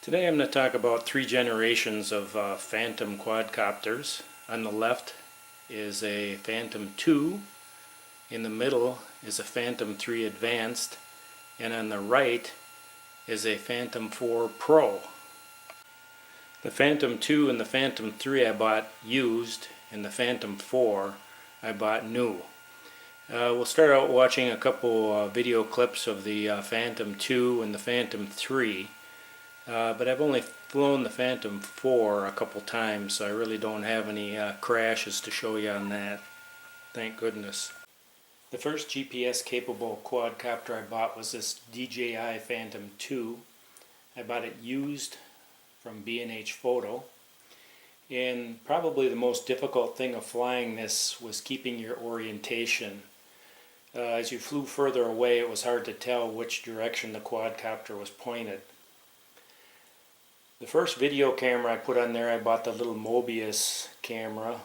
Today I'm going to talk about three generations of Phantom quadcopters. On the left is a Phantom 2, in the middle is a Phantom 3 Advanced, and on the right is a Phantom 4 Pro. The Phantom 2 and the Phantom 3 I bought used, and the Phantom 4 I bought new. We'll start out watching a couple video clips of the Phantom 2 and the Phantom 3. But I've only flown the Phantom 4 a couple times, so I really don't have any crashes to show you on that. Thank goodness. The first GPS capable quadcopter I bought was this DJI Phantom 2. I bought it used from B&H Photo. And probably the most difficult thing of flying this was keeping your orientation. As you flew further away, it was hard to tell which direction the quadcopter was pointed. The first video camera I put on there, I bought the little Mobius camera,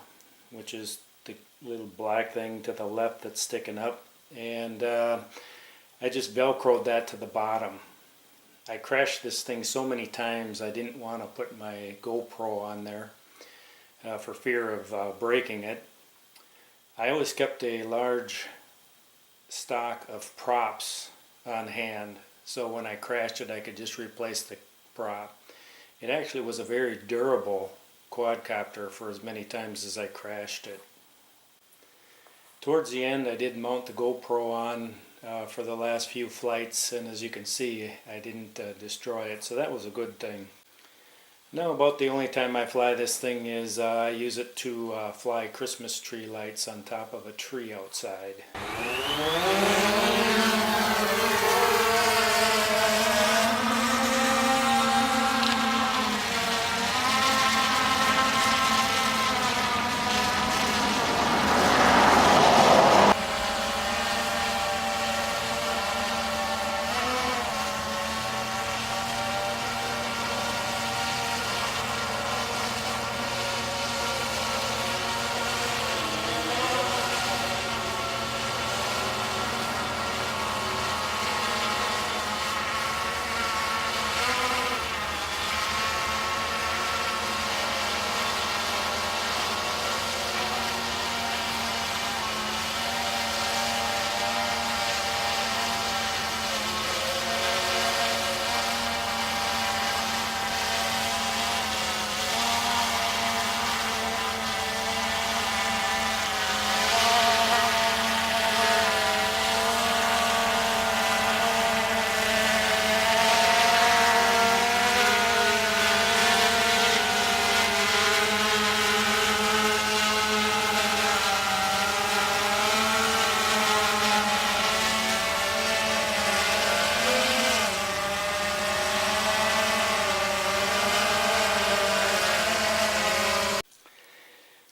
which is the little black thing to the left that's sticking up, and I just velcroed that to the bottom. I crashed this thing so many times I didn't want to put my GoPro on there for fear of breaking it. I always kept a large stock of props on hand, so when I crashed it I could just replace the prop. It actually was a very durable quadcopter for as many times as I crashed it. Towards the end I did mount the GoPro on for the last few flights, and as you can see I didn't destroy it, so that was a good thing. Now about the only time I fly this thing is I use it to fly Christmas tree lights on top of a tree outside.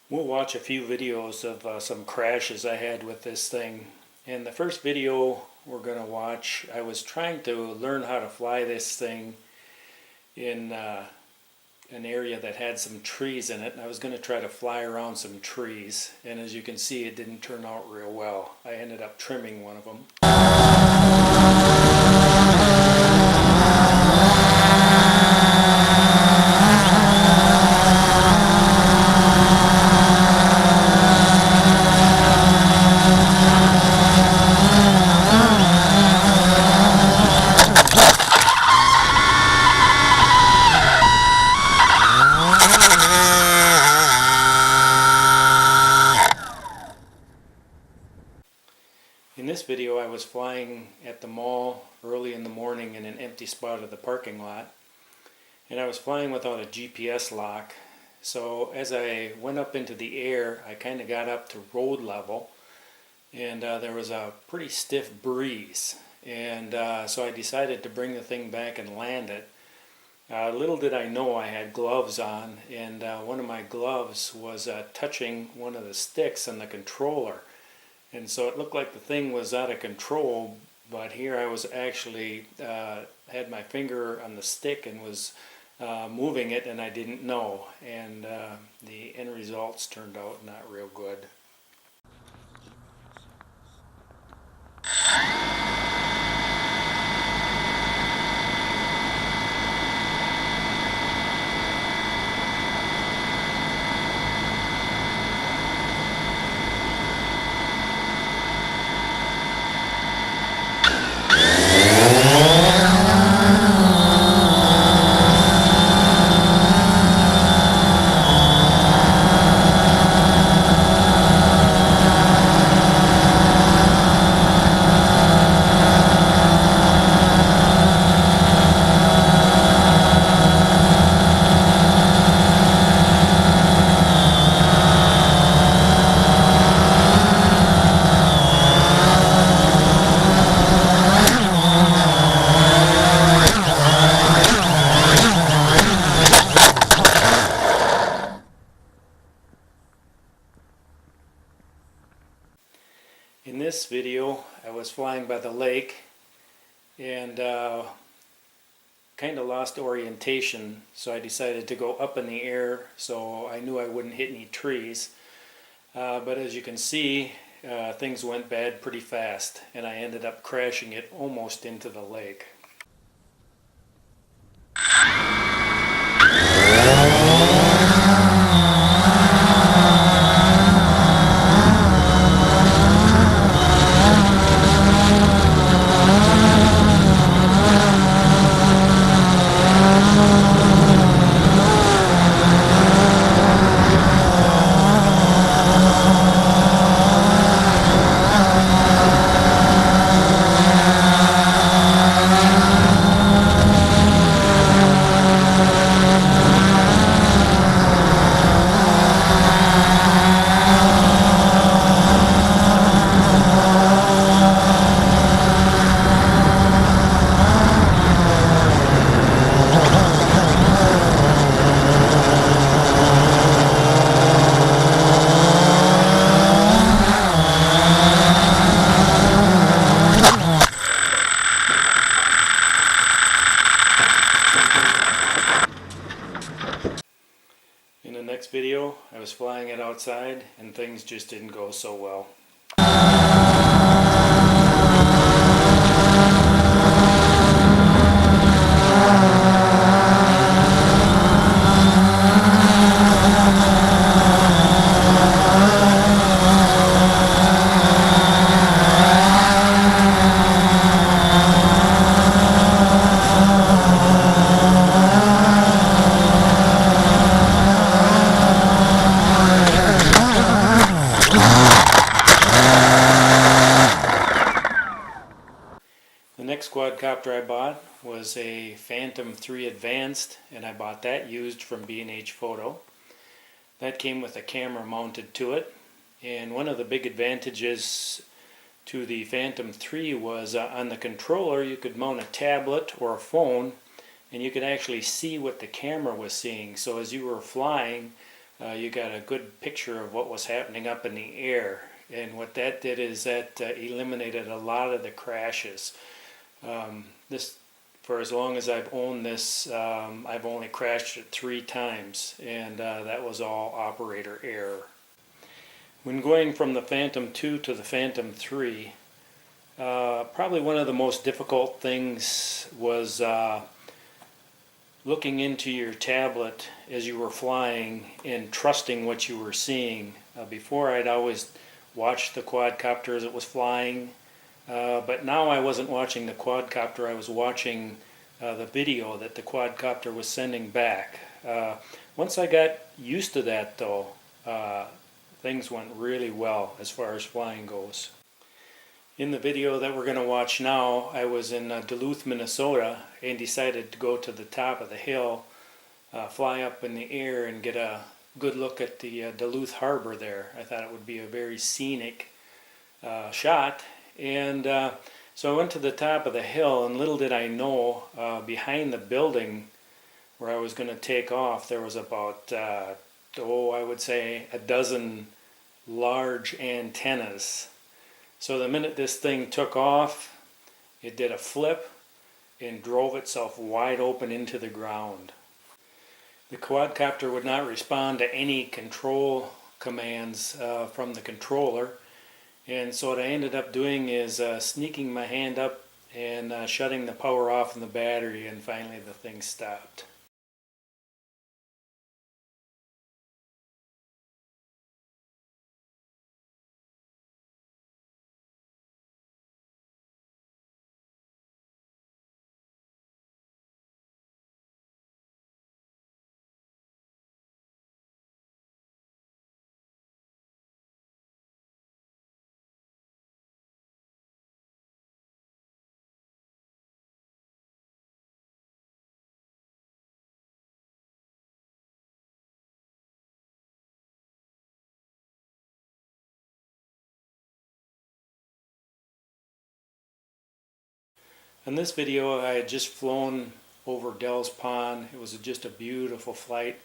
We'll watch a few videos of some crashes I had with this thing. In the first video we're going to watch, I was trying to learn how to fly this thing in an area that had some trees in it, and I was going to try to fly around some trees, and as you can see it didn't turn out real well. I ended up trimming one of them. In this video I was flying at the mall early in the morning in an empty spot of the parking lot, and I was flying without a GPS lock, so as I went up into the air I kind of got up to road level, and there was a pretty stiff breeze, and so I decided to bring the thing back and land it. Little did I know I had gloves on, and one of my gloves was touching one of the sticks on the controller. And so it looked like the thing was out of control, but here I was actually had my finger on the stick and was moving it, and I didn't know. And the end results turned out not real good. Thank you. this video, I was flying by the lake and kind of lost orientation, so I decided to go up in the air so I knew I wouldn't hit any trees. But as you can see, things went bad pretty fast, and I ended up crashing it almost into the lake. In the next video, I was flying it outside and things just didn't go so well. The next quadcopter I bought was a Phantom 3 Advanced, and I bought that used from B&H Photo. That came with a camera mounted to it, and one of the big advantages to the Phantom 3 was on the controller you could mount a tablet or a phone, and you could actually see what the camera was seeing. So as you were flying, you got a good picture of what was happening up in the air. And what that did is that eliminated a lot of the crashes. For as long as I've owned this, I've only crashed it 3 times, and that was all operator error. When going from the Phantom 2 to the Phantom 3, probably one of the most difficult things was looking into your tablet as you were flying and trusting what you were seeing. Before, I'd always watched the quadcopter as it was flying, but now I wasn't watching the quadcopter, I was watching the video that the quadcopter was sending back. Once I got used to that though, things went really well as far as flying goes. In the video that we're going to watch now, I was in Duluth, Minnesota, and decided to go to the top of the hill, fly up in the air and get a good look at the Duluth Harbor there. I thought it would be a very scenic shot. And so I went to the top of the hill, and little did I know, behind the building where I was going to take off, there was about, I would say a dozen large antennas. So the minute this thing took off, it did a flip and drove itself wide open into the ground. The quadcopter would not respond to any control commands from the controller. And so what I ended up doing is sneaking my hand up and shutting the power off in the battery, and finally the thing stopped. In this video, I had just flown over Dell's Pond. It was just a beautiful flight.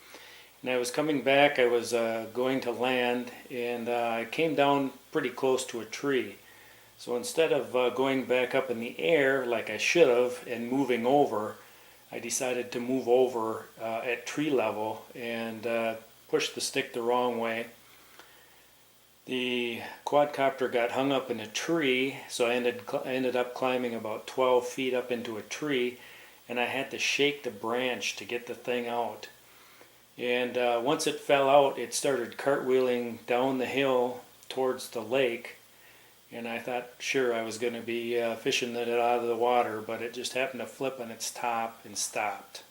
And I was coming back, I was going to land, and I came down pretty close to a tree. So instead of going back up in the air like I should have and moving over, I decided to move over at tree level and push the stick the wrong way. The quadcopter got hung up in a tree, so I ended up climbing about 12 feet up into a tree, and I had to shake the branch to get the thing out. And once it fell out, it started cartwheeling down the hill towards the lake, and I thought sure I was going to be fishing it out of the water, but it just happened to flip on its top and stopped.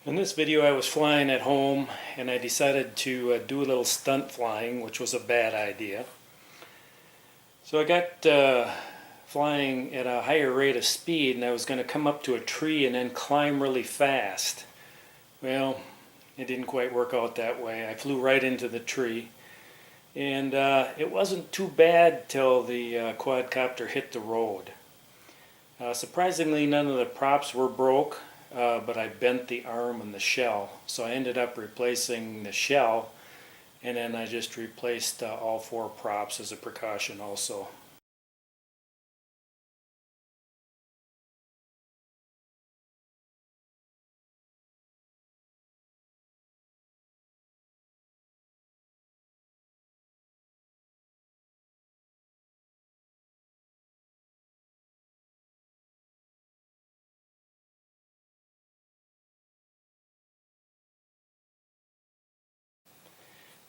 In this video I was flying at home, and I decided to do a little stunt flying, which was a bad idea. So I got flying at a higher rate of speed, and I was going to come up to a tree and then climb really fast. Well, it didn't quite work out that way. I flew right into the tree, and it wasn't too bad till the quadcopter hit the road. Surprisingly, none of the props were broke. But I bent the arm and the shell, so I ended up replacing the shell, and then I just replaced all 4 props as a precaution also.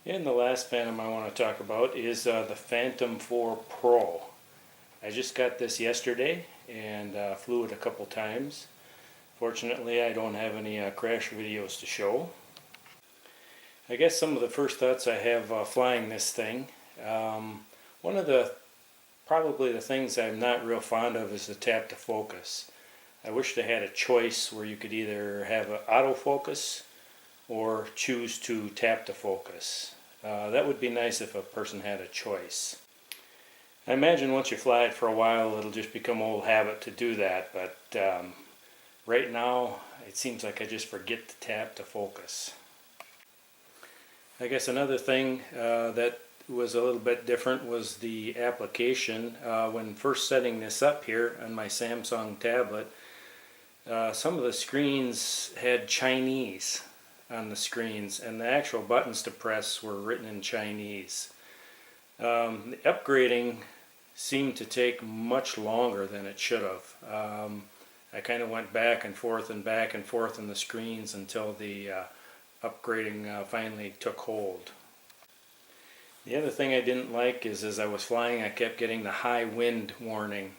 And the last Phantom I want to talk about is the Phantom 4 Pro. I just got this yesterday and flew it a couple times. Fortunately, I don't have any crash videos to show. I guess some of the first thoughts I have flying this thing. One of probably the things I'm not real fond of is the tap to focus. I wish they had a choice where you could either have an autofocus or choose to tap to focus. That would be nice if a person had a choice. I imagine once you fly it for a while it'll just become old habit to do that, but right now it seems like I just forget to tap to focus. I guess another thing that was a little bit different was the application. When first setting this up here on my Samsung tablet, some of the screens had Chinese on the screens, and the actual buttons to press were written in Chinese. The upgrading seemed to take much longer than it should have. I kind of went back and forth on the screens until the upgrading finally took hold. The other thing I didn't like is as I was flying I kept getting the high wind warning.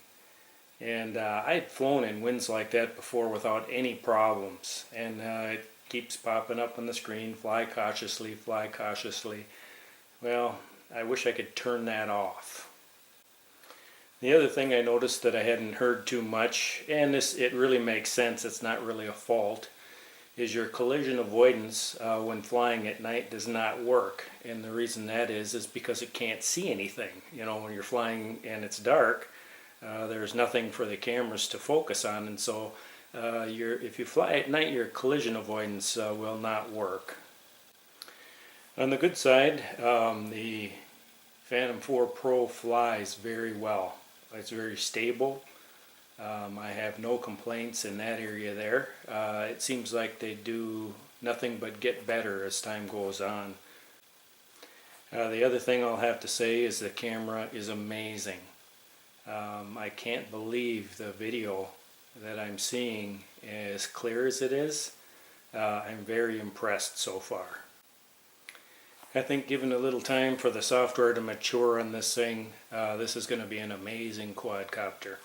And I had flown in winds like that before without any problems, and it keeps popping up on the screen, fly cautiously, fly cautiously. Well, I wish I could turn that off. The other thing I noticed that I hadn't heard too much, and it really makes sense, it's not really a fault, is your collision avoidance when flying at night does not work. And the reason that is because it can't see anything. You know, when you're flying and it's dark, there's nothing for the cameras to focus on, and so if you fly at night, your collision avoidance will not work. On the good side, the Phantom 4 Pro flies very well. It's very stable. I have no complaints in that area there. It seems like they do nothing but get better as time goes on. The other thing I'll have to say is the camera is amazing. I can't believe the video that I'm seeing as clear as it is. I'm very impressed so far. I think given a little time for the software to mature on this thing, this is going to be an amazing quadcopter.